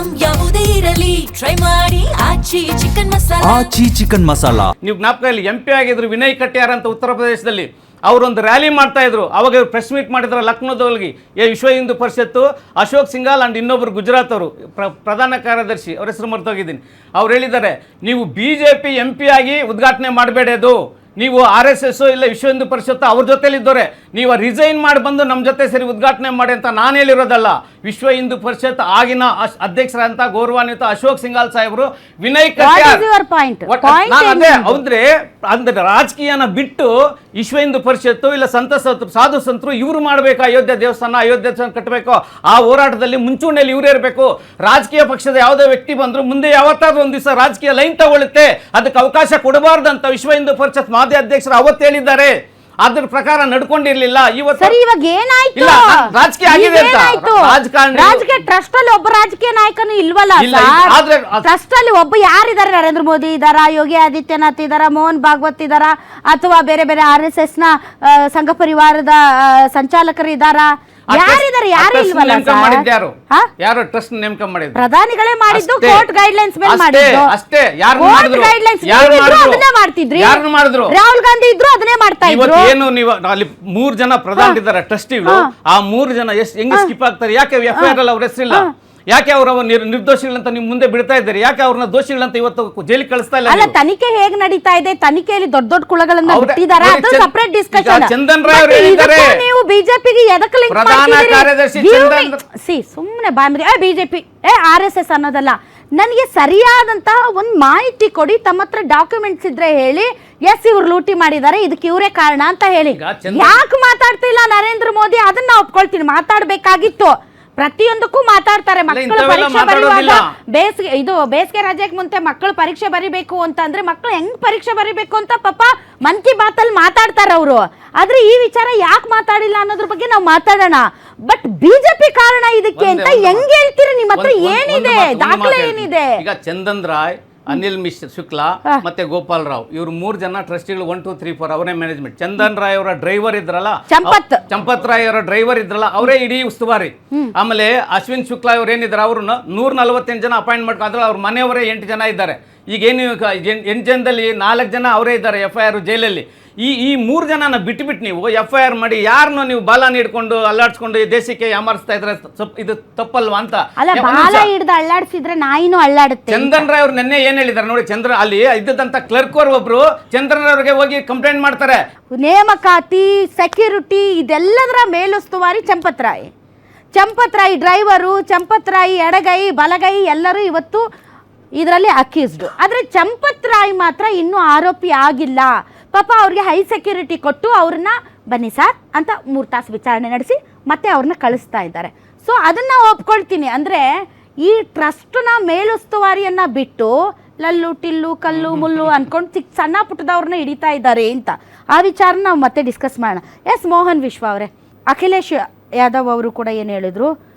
Item ಯಾವುದೇ ಇರಲಿ try ಮಾಡಿ ಆಚಿ ಚಿಕನ್ ಮಸಾಲಾ. ನೀವು ಜ್ಞಾಪಕದಲ್ಲಿ MP ಆಗಿದ್ರು ವಿನಯ್ ಕಟ್ಯಾರ್ ಅಂತ ಉತ್ತರ ಪ್ರದೇಶದಲ್ಲಿ ಅವರೊಂದು ರ್ಯಾಲಿ ಮಾಡ್ತಾ ಇದ್ರು. ಅವಾಗ ಇವರು ಪ್ರೆಸ್ ಮೀಟ್ ಮಾಡಿದ್ರು ಲಕ್ನೋದಲ್ಲಿ. ವಿಶ್ವ ಹಿಂದೂ ಪರಿಷತ್ತು ಅಶೋಕ್ ಸಿಂಘಾಲ್ ಅಂಡ್ ಇನ್ನೊಬ್ಬರು ಗುಜರಾತ್ ಅವರು ಪ್ರಧಾನ ಕಾರ್ಯದರ್ಶಿ, ಅವ್ರ ಹೆಸರು ಮರ್ತೋಗಿದ್ದೀನಿ. ಅವ್ರು ಹೇಳಿದ್ದಾರೆ, ನೀವು BJP MP ಆಗಿ ಉದ್ಘಾಟನೆ ಮಾಡಬೇಡಿ, ಅದು ನೀವು RSS ಇಲ್ಲ ವಿಶ್ವ ಹಿಂದೂ ಪರಿಷತ್ತು ಅವ್ರ ಜೊತೆಲಿದ್ದವ್ರೆ, ನೀವು ರಿಸೈನ್ ಮಾಡಿ ಬಂದು ನಮ್ಮ ಜೊತೆ ಸೇರಿ ಉದ್ಘಾಟನೆ ಮಾಡಿ ಅಂತ ನಾನು ಹೇಳಿರೋದಲ್ಲ. ವಿಶ್ವ ಹಿಂದೂ ಪರಿಷತ್ ಆಗಿನ ಅಧ್ಯಕ್ಷರಂತ ಗೌರವಾನ್ವಿತ ಅಶೋಕ್ ಸಿಂಘಾಲ್ ಸಾಹೇಬರು ವಿನಯ್ ಕಟ್ಯಾರ್ ಅಂದ್ರೆ ರಾಜಕೀಯನ ಬಿಟ್ಟು ವಿಶ್ವ ಹಿಂದೂ ಪರಿಷತ್ತು ಇಲ್ಲ ಸಾಧು ಸಂತರು ಇವರು ಮಾಡಬೇಕು. ಅಯೋಧ್ಯೆ ದೇವಸ್ಥಾನ ಕಟ್ಟಬೇಕು. ಆ ಹೋರಾಟದಲ್ಲಿ ಮುಂಚೂಣಿಯಲ್ಲಿ ಇವರೇ ಇರಬೇಕು. ರಾಜಕೀಯ ಪಕ್ಷದ ಯಾವುದೇ ವ್ಯಕ್ತಿ ಬಂದ್ರು ಮುಂದೆ ಯಾವತ್ತಾದ್ರೂ ಒಂದು ದಿವಸ ರಾಜಕೀಯ ಲೈನ್ ತಗೊಳುತ್ತೆ, ಅದಕ್ಕೆ ಅವಕಾಶ ಕೊಡಬಾರ್ದಂತ ವಿಶ್ವ ಹಿಂದೂ ಪರಿಷತ್ ಮಾಜಿ ಅಧ್ಯಕ್ಷರು ಅವತ್ತು ಹೇಳಿದ್ದಾರೆ. ಅದ್ರ ಪ್ರಕಾರ ನಡ್ಕೊಂಡಿರ್ಲಿಲ್ಲ. ಇವಾಗ ಏನಾಯ್ತು? ರಾಜಕೀಯ ಆಗಿದೆ ಅಂತ ರಾಜಕೀಯ ಟ್ರಸ್ಟ್ ಅಲ್ಲಿ ಒಬ್ಬ ರಾಜಕೀಯ ನಾಯಕನು ಇಲ್ವಲ್ಲ. ಟ್ರಸ್ಟ್ ಅಲ್ಲಿ ಒಬ್ಬ ಯಾರಿದ್ದಾರೆ? ನರೇಂದ್ರ ಮೋದಿ ಇದಾರ, ಯೋಗಿ ಆದಿತ್ಯನಾಥ್ ಇದಾರ, ಮೋಹನ್ ಭಾಗವತ್ ಇದಾರ, ಅಥವಾ ಬೇರೆ ಬೇರೆ RSS ನ ಸಂಘ ಪರಿವಾರದ ಸಂಚಾಲಕರು ಇದಾರ? ಯಾರಿದ್ದಾರೆ? ಯಾರು ಇಲ್ವಲ್ಲ. ಯಾರು ಟ್ರಸ್ಟ್ ನೇಮಕ ಮಾಡಿದ್ರು? ಪ್ರಧಾನಿಗಳೇ ಮಾಡಿದ್ದು. ಕೋರ್ಟ್ ಗೈಡ್ಲೈನ್ಸ್ ಮೇಲೆ ಮಾಡಿದ್ದು ಅಷ್ಟೇ. ಅದನ್ನೇ ಮಾಡ್ತಿದ್ರಿ. ರಾಹುಲ್ ಗಾಂಧಿ ಇದ್ರು ಅದನ್ನೇ ಮಾಡ್ತಾ ಇದ್ರು. ಏನು ನೀವು ಅಲ್ಲಿ 3 ಜನ ಪ್ರಧಾನಿದ್ದಾರೆ ಟ್ರಸ್ಟಿಗಳು. ಆ 3 ಜನ ಹೆಂಗೆ ಸ್ಕಿಪ್ ಆಗ್ತಾರೆ? ಯಾಕೆ FIR ಅಲ್ಲಿ ಅವ್ರ ಹೆಸರಿಲ್ಲ? ಯಾಕೆ ಅವ್ರ ನಿರ್ದೋಷಿಗಳಂತ ನೀವು ಮುಂದೆ ಬಿಡ್ತಾ ಇದ್ದೀರಿ? ಯಾಕೆ ಅವ್ರನ್ನ ದೋಷಿಗಳಂತ ಇವತ್ತು ಜೈಲಿಗೆ ಕಳಿಸ್ತಾ ಇಲ್ಲ? ಅಲ್ಲ, ತನಿಖೆ ಹೇಗೆ ನಡೀತಾ ಇದೆ? ತನಿಖೆಯಲ್ಲಿ ದೊಡ್ಡ ದೊಡ್ಡ ಕುಳಗಳನ್ನ ಬಿಟ್ಟಿದ್ದಾರೆ, ಅದು ಸಪರೇಟ್ ಡಿಸ್ಕಷನ್. ಚಂದನ್ ರಾಯ್ ಅವರು ಹೇಳಿದ್ದಾರೆ, ನೀವು ಬಿಜೆಪಿಗೆ ಎದಕ್ಕೆ ಲಿಂಕ್ ಮಾಡ್ತಿದ್ದೀರಿ? ಸುಮ್ಮನೆ ಬಾಯಿ ಬಿಜೆಪಿ RSS ಅನ್ನೋದಲ್ಲ. ನನಗೆ ಸರಿಯಾದಂತಹ ಒಂದು ಮಾಹಿತಿ ಕೊಡಿ. ತಮ್ಮ ಹತ್ರ ಡಾಕ್ಯುಮೆಂಟ್ಸ್ ಇದ್ರೆ ಹೇಳಿ, ಎಸ್ ಇವ್ರು ಲೂಟಿ ಮಾಡಿದ್ದಾರೆ, ಇದಕ್ಕೆ ಇವರೇ ಕಾರಣ ಅಂತ ಹೇಳಿ. ಯಾಕೆ ಮಾತಾಡ್ತಿಲ್ಲ ನರೇಂದ್ರ ಮೋದಿ? ಅದನ್ನ ಒಪ್ಕೊಳ್ತೀನಿ, ಮಾತಾಡ್ಬೇಕಾಗಿತ್ತು. ಪ್ರತಿಯೊಂದಕ್ಕೂ ಮಾತಾಡ್ತಾರೆ. ಮಕ್ಕಳು ಪರೀಕ್ಷೆ ಬರೆಯುವಾಗ ಬೇಸಿಗೆ ರಜೆಗೆ ಮುಂಚೆ ಮಕ್ಕಳು ಪರೀಕ್ಷೆ ಬರಿಬೇಕು ಅಂತಂದ್ರೆ ಮಕ್ಕಳು ಹೆಂಗ್ ಪರೀಕ್ಷೆ ಬರಿಬೇಕು ಅಂತ ಪಾಪ ಮನ್ ಕಿ ಬಾತ್ ಅಲ್ಲಿ ಮಾತಾಡ್ತಾರೆ ಅವರು. ಆದ್ರೆ ಈ ವಿಚಾರ ಯಾಕೆ ಮಾತಾಡಿಲ್ಲ ಅನ್ನೋದ್ರ ಬಗ್ಗೆ ನಾವು ಮಾತಾಡೋಣ. ಬಟ್ ಬಿಜೆಪಿ ಕಾರಣ ಇದಕ್ಕೆ ಅಂತ ಹೆಂಗ್ ಹೇಳ್ತೀರಿ? ನಿಮ್ಮ ಹತ್ರ ಏನಿದೆ? ದಾಖಲೆ ಏನಿದೆ? ಈಗ ಚಂದನ್ ರಾಯ್, ಅನಿಲ್ ಶುಕ್ಲಾ ಮತ್ತೆ ಗೋಪಾಲ್ ರಾವ್, ಇವರು 3 ಜನ ಟ್ರಸ್ಟಿಗಳು 1 2 3 4 ಅವರೇ ಮ್ಯಾನೇಜ್ಮೆಂಟ್. ಚಂದನ್ ರಾಯ್ ಅವರ ಡ್ರೈವರ್ ಇದ್ರಲ್ಲ, ಚಂಪತ್ ರಾಯ್ ಅವರ ಡ್ರೈವರ್ ಇದ್ರಲ್ಲ, ಅವರೇ ಇಡೀ ಉಸ್ತುವಾರಿ. ಆಮೇಲೆ ಅಶ್ವಿನ್ ಶುಕ್ಲಾ ಅವ್ರು ಏನಿದ್ದಾರೆ ಅವ್ರನ್ನ 148 ಜನ ಅಪಾಯಿಂಟ್ ಮಾಡ್ಕೊಂಡ್ರೆ ಅವ್ರ ಮನೆಯವರೇ 8 ಜನ ಇದ್ದಾರೆ. ಈಗೇನು 8 ಜನದಲ್ಲಿ 4 ಜನ ಅವರೇ ಇದ್ದಾರೆ FIR ಜೈಲಲ್ಲಿ. ಈ 3 ಜನನ ಬಿಟ್ಬಿಟ್ಟು ನೀವು FIR ಮಾಡಿ ಯಾರನ್ನೋ ನೀವು ಬಾಲ ನೀಡ್ಕೊಂಡು ಅಲ್ಲಾಡ್ಸ್ಕೊಂಡು ದೇಶಕ್ಕೆ ಯಾಮಾರಿಸ್ತಾ ಇದ್ರೆ ಇದು ತಪ್ಪಲ್ವಾ ಅಂತ. ಅಲ್ಲಾಡ್ಸಿದ್ರೆ ನಾಯಿನೂ ಅಲ್ಲಾಡುತ್ತೆ. ಚಂದ್ರನ್ ರಾಯ್ ಅವ್ರು ನಿನ್ನೆ ಏನ್ ಹೇಳಿದ್ದಾರೆ ನೋಡಿ, ಅಲ್ಲಿ ಇದ್ದಂತ ಕ್ಲರ್ಕ್ ಅವ್ರು ಒಬ್ರು ಚಂದ್ರನ್ ಅವ್ರಿಗೆ ಹೋಗಿ ಕಂಪ್ಲೇಂಟ್ ಮಾಡ್ತಾರೆ. ನೇಮಕಾತಿ, ಸೆಕ್ಯೂರಿಟಿ ಇದೆಲ್ಲದರ ಮೇಲುಸ್ತುವಾರಿ ಚಂಪತ್ ರಾಯ್ ಡ್ರೈವರು, ಚಂಪತ್ ರಾಯ್ ಎಡಗೈ ಬಲಗೈ ಎಲ್ಲರೂ ಇವತ್ತು ಇದರಲ್ಲಿ ಅಕ್ಯೂಸ್ಡ್. ಆದ್ರೆ ಚಂಪತ್ ರಾಯ್ ಮಾತ್ರ ಇನ್ನೂ ಆರೋಪಿ ಆಗಿಲ್ಲ. ಪಾಪ ಅವ್ರಿಗೆ ಹೈ ಸೆಕ್ಯೂರಿಟಿ ಕೊಟ್ಟು ಅವ್ರನ್ನ ಬನ್ನಿ ಸರ್ ಅಂತ 3 ತಾಸು ವಿಚಾರಣೆ ನಡೆಸಿ ಮತ್ತೆ ಅವ್ರನ್ನ ಕಳಿಸ್ತಾ ಇದ್ದಾರೆ. ಸೊ ಅದನ್ನ ಒಪ್ಕೊಳ್ತೀನಿ. ಅಂದ್ರೆ ಈ ಟ್ರಸ್ಟ್ನ ಮೇಲುಸ್ತುವಾರಿಯನ್ನ ಬಿಟ್ಟು ಲಲ್ಲು ಟಿಲ್ಲು ಕಲ್ಲು ಮುಲ್ಲು ಅನ್ಕೊಂಡು ಸಣ್ಣ ಪುಟ್ಟದವ್ರನ್ನ ಹಿಡಿತಾ ಇದ್ದಾರೆ ಅಂತ ಆ ವಿಚಾರ ನಾವು ಮತ್ತೆ ಡಿಸ್ಕಸ್ ಮಾಡೋಣ. ಎಸ್ ಮೋಹನ್ ವಿಶ್ವ ಅವರೇ, ಅಖಿಲೇಶ್ ಯಾದವ್ ಅವರು ಕೂಡ ಏನು ಹೇಳಿದ್ರು,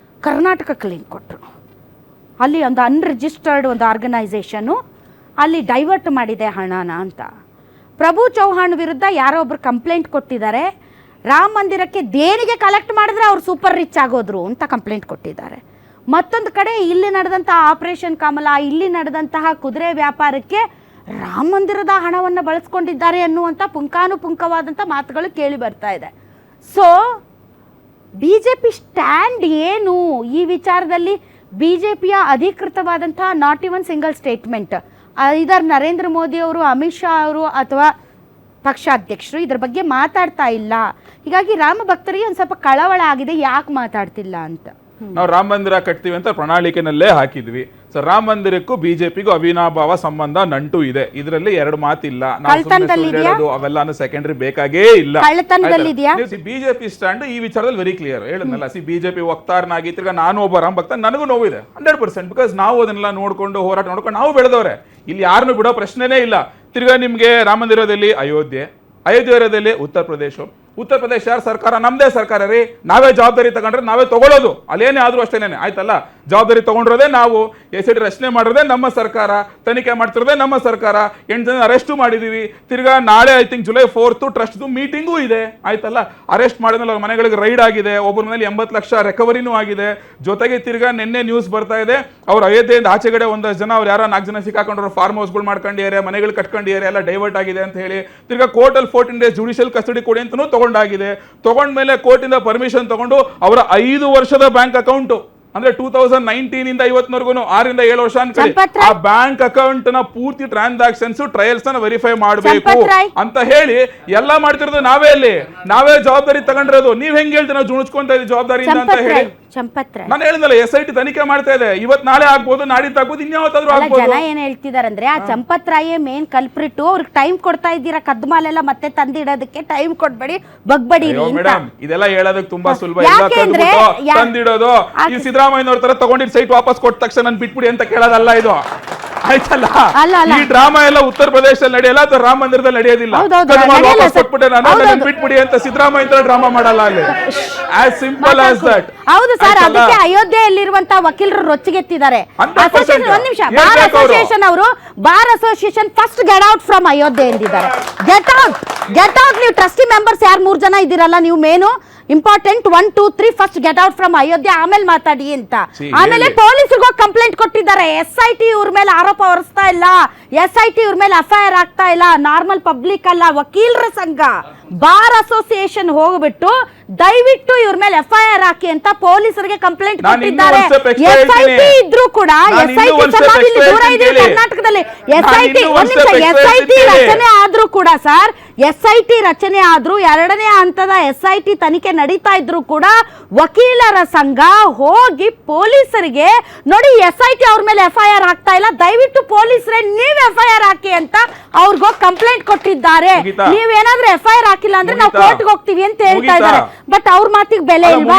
ಕರ್ನಾಟಕಕ್ಕೆ ಲಿಂಕ್ ಕೊಟ್ಟರು. ಅಲ್ಲಿ ಒಂದು ಅನ್ರಿಜಿಸ್ಟರ್ಡ್ ಒಂದು ಆರ್ಗನೈಸೇಷನ್ನು ಅಲ್ಲಿ ಡೈವರ್ಟ್ ಮಾಡಿದೆ ಹಣನ ಅಂತ. ಪ್ರಭು ಚೌಹಾಣ್ ವಿರುದ್ಧ ಯಾರೋ ಒಬ್ರು ಕಂಪ್ಲೇಂಟ್ ಕೊಟ್ಟಿದ್ದಾರೆ. ರಾಮ ಮಂದಿರಕ್ಕೆ ದೇಣಿಗೆ ಕಲೆಕ್ಟ್ ಮಾಡಿದ್ರೆ ಅವ್ರು ಸೂಪರ್ ರಿಚ್ ಆಗೋದ್ರು ಅಂತ ಕಂಪ್ಲೇಂಟ್ ಕೊಟ್ಟಿದ್ದಾರೆ. ಮತ್ತೊಂದು ಕಡೆ ಇಲ್ಲಿ ನಡೆದಂಥ ಆಪರೇಷನ್ ಕಮಲ, ಇಲ್ಲಿ ನಡೆದಂತಹ ಕುದುರೆ ವ್ಯಾಪಾರಕ್ಕೆ ರಾಮ ಮಂದಿರದ ಹಣವನ್ನು ಬಳಸ್ಕೊಂಡಿದ್ದಾರೆ ಅನ್ನುವಂಥ ಪುಂಖಾನುಪುಂಖವಾದಂಥ ಮಾತುಗಳು ಕೇಳಿ ಬರ್ತಾ ಇದೆ. ಸೊ BJP ಸ್ಟ್ಯಾಂಡ್ ಏನು ಈ ವಿಚಾರದಲ್ಲಿ? BJPಯ ಅಧಿಕೃತವಾದಂತಹ ನಾಟ್ ಇವನ್ ಸಿಂಗಲ್ ಸ್ಟೇಟ್ಮೆಂಟ್ ಇದರ ನರೇಂದ್ರ ಮೋದಿ ಅವರು, ಅಮಿತ್ ಶಾ ಅವರು ಅಥವಾ ಪಕ್ಷಾಧ್ಯಕ್ಷರು ಇದ್ರ ಬಗ್ಗೆ ಮಾತಾಡ್ತಾ ಇಲ್ಲ. ಹೀಗಾಗಿ ರಾಮ ಭಕ್ತರಿಗೆ ಒಂದು ಸ್ವಲ್ಪ ಕಳವಳ ಆಗಿದೆ, ಯಾಕೆ ಮಾತಾಡ್ತಿಲ್ಲ ಅಂತ. ನಾವು ರಾಮ ಮಂದಿರ ಕಟ್ತೀವಿ ಅಂತ ಪ್ರಣಾಳಿಕೆನಲ್ಲೇ ಹಾಕಿದ್ವಿ. ಸೊ ರಾಮ ಮಂದಿರಕ್ಕೂ ಬಿಜೆಪಿಗೂ ಅವಿನಾಭಾವ ಸಂಬಂಧ ನಂಟು ಇದೆ, ಇದರಲ್ಲಿ 2 ಮಾತಿಲ್ಲ. ನಾವು ಅವೆಲ್ಲಾನು ಸೆಕೆಂಡರಿ ಬೇಕಾಗೇ ಇಲ್ಲ. ಬಿಜೆಪಿ ಸ್ಟ್ಯಾಂಡ್ ಈ ವಿಚಾರದಲ್ಲಿ ವೆರಿ ಕ್ಲಿಯರ್. ಹೇಳದ್ನಲ್ಲ, ಬಿಜೆಪಿ ವಕ್ತಾರನಾಗಿ ತಿರ್ಗಾ ನಾನು ಒಬ್ಬ ರಾಮ ಭಕ್ತ, ನನಗೂ ನೋವಿದೆ 100%. ಬಿಕಾಸ್ ನಾವು ಅದನ್ನೆಲ್ಲ ನೋಡ್ಕೊಂಡು ಹೋರಾಟ ನೋಡ್ಕೊಂಡು ನಾವು ಬೆಳೆದವ್ರೆ. ಇಲ್ಲಿ ಯಾರನ್ನು ಬಿಡೋ ಪ್ರಶ್ನೆನೇ ಇಲ್ಲ. ತಿರ್ಗಾ ನಿಮ್ಗೆ ರಾಮ ಮಂದಿರದಲ್ಲಿ ಅಯೋಧ್ಯೆ ಇರೋದಲ್ಲಿ ಉತ್ತರ ಪ್ರದೇಶ ಯಾರ ಸರ್ಕಾರ? ನಮ್ದೇ ಸರ್ಕಾರ ರೀ. ನಾವೇ ಜವಾಬ್ದಾರಿ ತಗೊಂಡ್ರೆ ನಾವೇ ತಗೊಳ್ಳೋದು. ಅಲ್ಲೇನೇ ಆದ್ರೂ ಅಷ್ಟೇನೆ ಆಯ್ತಲ್ಲ. ಜವಾಬ್ದಾರಿ ತಗೊಂಡಿರೋದೇ ನಾವು, SIT ರಚನೆ ಮಾಡಿರೋದೇ ನಮ್ಮ ಸರ್ಕಾರ, ತನಿಖೆ ಮಾಡ್ತಿರೋದೇ ನಮ್ಮ ಸರ್ಕಾರ, 8 ಜನ ಅರೆಸ್ಟ್ ಮಾಡಿದೀವಿ. ತಿರ್ಗಾ ನಾಳೆ I think July 4 trust meeting ಇದೆ ಆಯ್ತಲ್ಲ. ಅರೆಸ್ಟ್ ಮಾಡಿದ್ಮೇಲೆ ಅವ್ರ ಮನೆಗಳಿಗೆ ರೈಡ್ ಆಗಿದೆ, ಒಬ್ಬರ ಮನೇಲಿ 80 ಲಕ್ಷ ರಿಕವರಿನೂ ಆಗಿದೆ. ಜೊತೆಗೆ ತಿರ್ಗಾ ನಿನ್ನೆ ನ್ಯೂಸ್ ಬರ್ತಾ ಇದೆ, ಅವ್ರ ಅಯೋಧ್ಯೆಯಿಂದ ಆಚೆಗಡೆ ಒಂದಷ್ಟು ಜನ ಅವ್ರು ಯಾರೋ 4 ಜನ ಸಿಕ್ಕಾಕೊಂಡ್ರು, ಫಾರ್ಮ್ ಹೌಸ್ಗಳು ಮಾಡ್ಕೊಂಡಿದ್ದಾರೆ, ಮನೆಗಳು ಕಟ್ಕೊಂಡಿದ್ದಾರೆ, ಎಲ್ಲ ಡೈವರ್ಟ್ ಆಗಿದೆ ಅಂತ ಹೇಳಿ. ತಿರ್ಗಾ ಕೋರ್ಟಲ್ಲಿ 14 ಡೇಸ್ ಜುಡಿಷಿಯಲ್ ಕಸ್ಟಡಿ ಕೊಡಿ ಅಂತಲೂ ತಗೊಂಡಾಗಿದೆ. ತಗೊಂಡ್ಮೇಲೆ ಕೋರ್ಟಿಂದ ಪರ್ಮಿಷನ್ ತಗೊಂಡು ಅವರ 5 ವರ್ಷದ ಬ್ಯಾಂಕ್ ಅಕೌಂಟ್ ಅಂದ್ರೆ 2019 ಇಂದ ಇವತ್ತಿನವರೆಗೂ 6 ಇಂದ 7 ವರ್ಷ ಅನ್ಕೊಳ್ಳಿ, ಆ ಬ್ಯಾಂಕ್ ಅಕೌಂಟ್ ನ ಪೂರ್ತಿ ಟ್ರಾನ್ಸಾಕ್ಷನ್ಸ್ ಟ್ರಯಲ್ಸ್ ನ ವೆರಿಫೈ ಮಾಡಬೇಕು ಅಂತ ಹೇಳಿ ಎಲ್ಲ ಮಾಡ್ತಿರೋದು ನಾವೇ. ಅಲ್ಲಿ ನಾವೇ ಜವಾಬ್ದಾರಿ ತಗೊಂಡಿರೋದು. ನೀವ್ ಹೆಂಗ್ ಹೇಳ್ತೀವಿ ನಾವು ಜುಣಿಸ್ಕೊಂತ ಇದೀವಿ ಜವಾಬ್ದಾರಿಯಿಂದ ಅಂತ ಹೇಳಿ. ನಾನು ಹೇಳಿದ್ನಲ್ಲ, SIT ತನಿಖೆ ಮಾಡ್ತಾ ಇದೆ, ಇವತ್ ನಾಳೆ ಆಗ್ಬೋದು, ನಾಡಿದ್ದು ಆಗ್ಬೋದು, ಇನ್ಯಾವತ್ತಾದ್ರೂ ಆಗ್ಬೋದು. ಜನ ಏನ್ ಹೇಳ್ತಿದಾರೆ ಅಂದ್ರೆ ಆ ಚಂಪತ್ ರಾಯೇ ಮೇನ್ ಕಲ್ಪ್ರಿಟ್, ಅವ್ರಿಗೆ ಟೈಮ್ ಕೊಡ್ತಾ ಇದ್ದೀರಾ, ಕದ್ಮಾಲೆಲ್ಲ ಮತ್ತೆ ತಂದಿಡೋದಕ್ಕೆ ಟೈಮ್ ಕೊಡ್ಬೇಡಿ, ಬಗ್ಬಡಿರಿ ಅಂತ. ಮೇಡಮ್ ಇದೆಲ್ಲ ಹೇಳೋದಕ್ಕೆ ತುಂಬಾ ಸುಲಭ. ತಂದಿಡೋದು ಈ ಸಿದ್ದರಾಮಯ್ಯನವ್ರ ತರ ತಗೊಂಡಿದ್ ಸೈಟ್ ವಾಪಸ್ ಕೊಟ್ಟ ತಕ್ಷಣ ನನ್ ಬಿಟ್ಬಿಡಿ ಅಂತ ಕೇಳೋದಲ್ಲ ಇದು, ಆಯ್ತಲ್ಲ. ಈ ಡ್ರಾಮಾ ಎಲ್ಲ ಉತ್ತರ ಪ್ರದೇಶದಲ್ಲಿ ನಡೆಯಲ್ಲ ಅಥವಾ ರಾಮ ಮಂದಿರದಲ್ಲಿ ನಡೆಯೋದಿಲ್ಲ. ವಾಪಸ್ ಕೊಟ್ಬಿಟ್ಟೆ ನಾನು ಬಿಟ್ಬಿಡಿ ಅಂತ ಸಿದ್ದರಾಮಯ್ಯ ಡ್ರಾಮಾ ಮಾಡಲ್ಲ ಅಲ್ಲಿ. As simple as that. ಹೌದು ಸರ್, ಅದಕ್ಕೆ ಅಯೋಧ್ಯೆಯಲ್ಲಿರುವಂತಹ ವಕೀಲರು ರೊಚ್ಚಿಗೆತ್ತಿದ್ದಾರೆ. ಒಂದ್ ನಿಮಿಷ, ಬಾರ್ ಅಸೋಸಿಯೇಷನ್ ಅವರು, bar association first get out from Ayodhya ಎಂದಿದ್ದಾರೆ. Get out, get out. ನೀವು ಟ್ರಸ್ಟಿ ಮೆಂಬರ್ಸ್ ಯಾರು 3 ಜನ ಇದ್ದೀರಲ್ಲ, ನೀವು main important 1 2 3 first get out from Ayodhya, ಆಮೇಲೆ ಮಾತಾಡಿ ಅಂತ. ಆಮೇಲೆ ಪೊಲೀಸರಿಗೂ ಕಂಪ್ಲೇಂಟ್ ಕೊಟ್ಟಿದ್ದಾರೆ, SIT ಇವ್ರ ಮೇಲೆ ಆರೋಪ ಹೊರಿಸ್ತಾ ಇಲ್ಲ, SIT ಇವ್ರ ಮೇಲೆ FIR ಆಗ್ತಾ ಇಲ್ಲ, ನಾರ್ಮಲ್ ಪಬ್ಲಿಕ್ ಅಲ್ಲ, ವಕೀಲರ ಸಂಘ ಬಾರ್ ಅಸೋಸಿಯೇಷನ್ ಹೋಗ್ಬಿಟ್ಟು ದಯವಿಟ್ಟು ಇವ್ರ ಮೇಲೆ FIR ಹಾಕಿ ಅಂತ ಪೊಲೀಸರಿಗೆ ಕಂಪ್ಲೇಂಟ್ ಕೊಟ್ಟಿದ್ದಾರೆ. SIT ಇದ್ರೂ ಕೂಡ, SIT ದೂರ ಇದೀವಿ ಕರ್ನಾಟಕದಲ್ಲಿ, SIT ರಚನೆ ಆದ್ರೂ ಕೂಡ ಸರ್, SIT ರಚನೆ ಆದ್ರೂ 2ನೇ ಹಂತದ SIT ತನಿಖೆ ನಡೀತಾ ಇದ್ರು ಕೂಡ ವಕೀಲರ ಸಂಘ ಹೋಗಿ ಪೊಲೀಸರಿಗೆ ನೋಡಿ SIT ಅವ್ರ ಮೇಲೆ FIR ಹಾಕ್ತಾ ಇಲ್ಲ, ದಯವಿಟ್ಟು ಪೊಲೀಸರೇ ನೀವ್ FIR ಹಾಕಿ ಅಂತ ಅವ್ರಿಗೋ ಕಂಪ್ಲೇಂಟ್ ಕೊಟ್ಟಿದ್ದಾರೆ. ನೀವೇನಾದ್ರೂ FIR ಹಾಕಿಲ್ಲ ಅಂದ್ರೆ ನಾವು ಕೋರ್ಟ್ಗೆ ಹೋಗ್ತೀವಿ ಅಂತ ಹೇಳ್ತಾ ಇದ್ದಾರೆ. ಬಟ್ ಅವ್ರ ಮಾತಿಗೆ ಬೆಲೆ ಇಲ್ವಾ?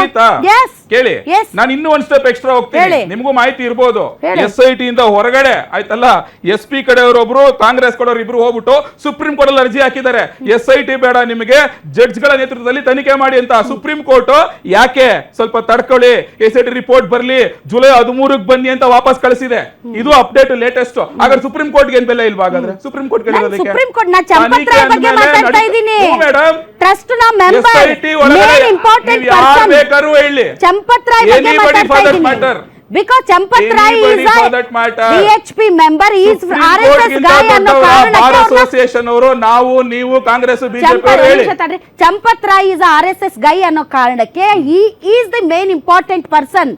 ಕೇಳಿ, ನಾನು ಇನ್ನೂ ಒಂದ್ ಸ್ಟೆಪ್ ಎಕ್ಸ್ಟ್ರಾ ಹೋಗ್ತೀನಿ, ನಿಮಗೂ ಮಾಹಿತಿ ಇರ್ಬೋದು. SIT ಇಂದ ಹೊರಗಡೆ ಆಯ್ತಲ್ಲ, SP ಕಡೆಯವರೊಬ್ರು, ಕಾಂಗ್ರೆಸ್ ಕಡೆಯವರು ಇಬ್ರು ಹೋಗ್ಬಿಟ್ಟು ಸುಪ್ರೀಂ ಕೋರ್ಟ್ ಅಲ್ಲಿ ಅರ್ಜಿ ಹಾಕಿದ್ದಾರೆ, SIT ಬೇಡ ನಿಮಗೆ, ಜಡ್ಜ್ ಗಳ ನೇತೃತ್ವದಲ್ಲಿ ತನಿಖೆ ಮಾಡಿ ಅಂತ. ಸುಪ್ರೀಂ ಕೋರ್ಟ್ ಯಾಕೆ ಸ್ವಲ್ಪ ತಡ್ಕೊಳ್ಳಿ, SIT ರಿಪೋರ್ಟ್ ಬರ್ಲಿ, ಜುಲೈ 13ಕ್ಕೆ ಬನ್ನಿ ಅಂತ ವಾಪಸ್ ಕಳಿಸಿದೆ. ಇದು ಅಪ್ಡೇಟ್ ಲೇಟೆಸ್ಟ್. ಹಾಗಾದ್ರೆ ಸುಪ್ರೀಂ ಕೋರ್ಟ್ ಏನ್ ಬೆಲೆ ಇಲ್ವಾ? ಹಾಗಾದ್ರೆ ಸುಪ್ರೀಂ ಕೋರ್ಟ್ ಸುಪ್ರೀಂ ಕೋರ್ಟ್ ನಾ ಚಂಪತ್ ರಾಯ್ ಬಗ್ಗೆ ಮಾತಾಡ್ತಾ ಇದ್ದೀನಿ. ಟ್ರಸ್ಟ್ ನ ಮೆಂಬರ್ ಮೇನ್ ಇಂಪಾರ್ಟೆಂಟ್ ಪರ್ಸನ್ ಬೇಕಾದ್ರೂ ಹೇಳಿ, ಚಂಪತ್ ರಾಯ್ ಬಗ್ಗೆ ಮಾತಾಡ್ತಾ ಇದ್ದೀನಿ. Because Champath Rai is a DHP member, he is RSS guy ಅನ್ನೋ ಕಾರಣಕ್ಕೆ ಅಸೋಸಿಯೇಷನ್ ಅವರು, ನಾವು ನೀವು Congress BJP. Champath Rai is a RSS guy ಅನ್ನೋ ಕಾರಣಕ್ಕೆ he is the main important person.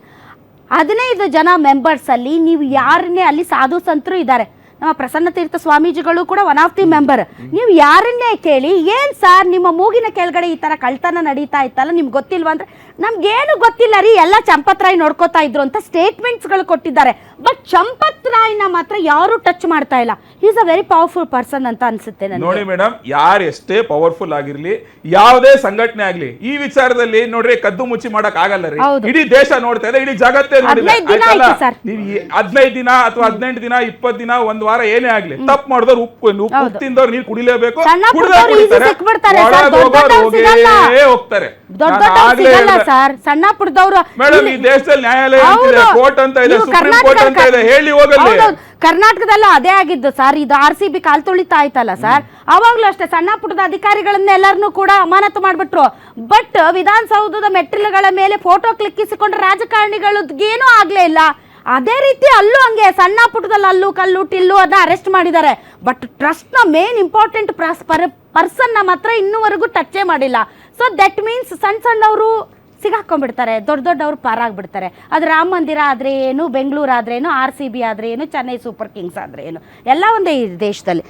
15 ಜನ ಮೆಂಬರ್ಸ್ ಅಲ್ಲಿ ನೀವು ಯಾರನ್ನೇ, ಅಲ್ಲಿ ಸಾಧು ಸಂತರು ಇದ್ದಾರೆ, ನಮ್ಮ ಪ್ರಸನ್ನ ತೀರ್ಥ ಸ್ವಾಮೀಜಿಗಳು ಕೂಡ 1 ಆಫ್ ದಿ ಮೆಂಬರ್. ನೀವು ಯಾರನ್ನೇ ಕೇಳಿ, ಏನ್ ಸರ್ ನಿಮ್ಮ ಮೂಗಿನ ಕೆಳಗಡೆ ಈ ತರ ಕಳ್ತನ ನಡೀತಾ ಇತ್ತಲ್ಲ, ನಿಮ್ಗೆ ಗೊತ್ತಿಲ್ವಾ ಅಂದ್ರೆ, ನಮ್ಗೇನು ಗೊತ್ತಿಲ್ಲ ರೀ, ಎಲ್ಲ ಚಂಪತ್ ರಾಯ್ ನೋಡ್ಕೋತಾ ಇದ್ರು ಅಂತ ಸ್ಟೇಟ್ಮೆಂಟ್ಸ್ ಗಳು ಕೊಟ್ಟಿದ್ದಾರೆ. ಬಟ್ ಚಂಪತ್ ರಾಯ್ನ ಮಾತ್ರ ಯಾರು ಟಚ್ ಮಾಡ್ತಾ ಇಲ್ಲ. Is a very powerful person ಅಂತ ಅನ್ಸುತ್ತೆ ನನಗೆ. ನೋಡಿ ಮೇಡಮ್, ಯಾರು ಎಷ್ಟೇ ಪವರ್ಫುಲ್ ಆಗಿರ್ಲಿ, ಯಾವುದೇ ಸಂಘಟನೆ ಆಗ್ಲಿ, ಈ ವಿಚಾರದಲ್ಲಿ ನೋಡ್ರಿ ಕದ್ದು ಮುಚ್ಚಿ ಮಾಡಕ್ ಆಗಲ್ಲ ರೀ. ಇಡೀ ದೇಶ ನೋಡ್ತಾ ಇದೆ, ಇಡೀ ಜಗತ್ತೇ ನೋಡಿದೆ. 15 ದಿನ ಅಥವಾ 18 ದಿನ 20 ದಿನ 1 ವಾರ ಏನೇ ಆಗ್ಲಿ, ತಪ್ಪು ಮಾಡಿದವ್ರು ಉಪ್ಪು ತಿಂದವ್ರು ನೀರು ಕುಡಿಲೇಬೇಕು, ಹೋಗ್ತಾರೆ. ಸಣ್ಣ ಪುಟ್ಟದವರು ಮೇಡಮ್, ಈ ದೇಶದಲ್ಲಿ ನ್ಯಾಯಾಲಯ ಕೋರ್ಟ್ ಅಂತ ಇದೆ, ಸುಪ್ರೀಂ ಕೋರ್ಟ್ ಅಂತ ಇದೆ, ಹೇಳಿ ಹೋಗಲಿ. ಕರ್ನಾಟಕದಲ್ಲೂ ಅದೇ ಆಗಿದ್ದು ಸರ್. ಇದು RCB ಕಾಲ್ ತುಳಿತಾ ಆಯ್ತಲ್ಲ ಸರ್, ಅವಾಗ್ಲೂ ಅಷ್ಟೇ ಸಣ್ಣ ಪುಟ್ಟದ ಅಧಿಕಾರಿಗಳನ್ನ ಎಲ್ಲರನ್ನೂ ಕೂಡ ಅಮಾನತು ಮಾಡ್ಬಿಟ್ರು. ಬಟ್ ವಿಧಾನಸೌಧದ ಮೆಟ್ಟಿಲುಗಳ ಮೇಲೆ ಫೋಟೋ ಕ್ಲಿಕ್ಕಿಸಿಕೊಂಡ್ರೆ ರಾಜಕಾರಣಿಗಳೇನೂ ಆಗ್ಲೇ ಇಲ್ಲ. ಅದೇ ರೀತಿ ಅಲ್ಲೂ ಹಂಗೆ ಸಣ್ಣ ಪುಟ್ಟದಲ್ಲಿ ಅಲ್ಲೂ ಕಲ್ಲು ಟಿಲ್ಲು ಅದನ್ನ ಅರೆಸ್ಟ್ ಮಾಡಿದ್ದಾರೆ. ಬಟ್ ಟ್ರಸ್ಟ್ ನ ಮೇನ್ ಇಂಪಾರ್ಟೆಂಟ್ ಪರ್ಸನ್ ನ ಮಾತ್ರ ಇನ್ನೂವರೆಗೂ ಟಚ್ಚೇ ಮಾಡಿಲ್ಲ. ಸೊ ದಟ್ ಮೀನ್ಸ್ ಸಣ್ಣವರು ಸಿಗಾಕೊಂಡ್ಬಿಡ್ತಾರೆ, ದೊಡ್ಡವರು ಪಾರಾಗ್ಬಿಡ್ತಾರೆ. ಅದು ರಾಮ ಮಂದಿರ ಆದ್ರೆ ಏನು, ಬೆಂಗಳೂರು ಆದ್ರೆ ಏನು, RCB ಆದ್ರೆ ಏನು, ಚೆನ್ನೈ ಸೂಪರ್ ಕಿಂಗ್ಸ್ ಆದ್ರೆ ಏನು, ಎಲ್ಲ ಒಂದೇ ಈ ದೇಶದಲ್ಲಿ.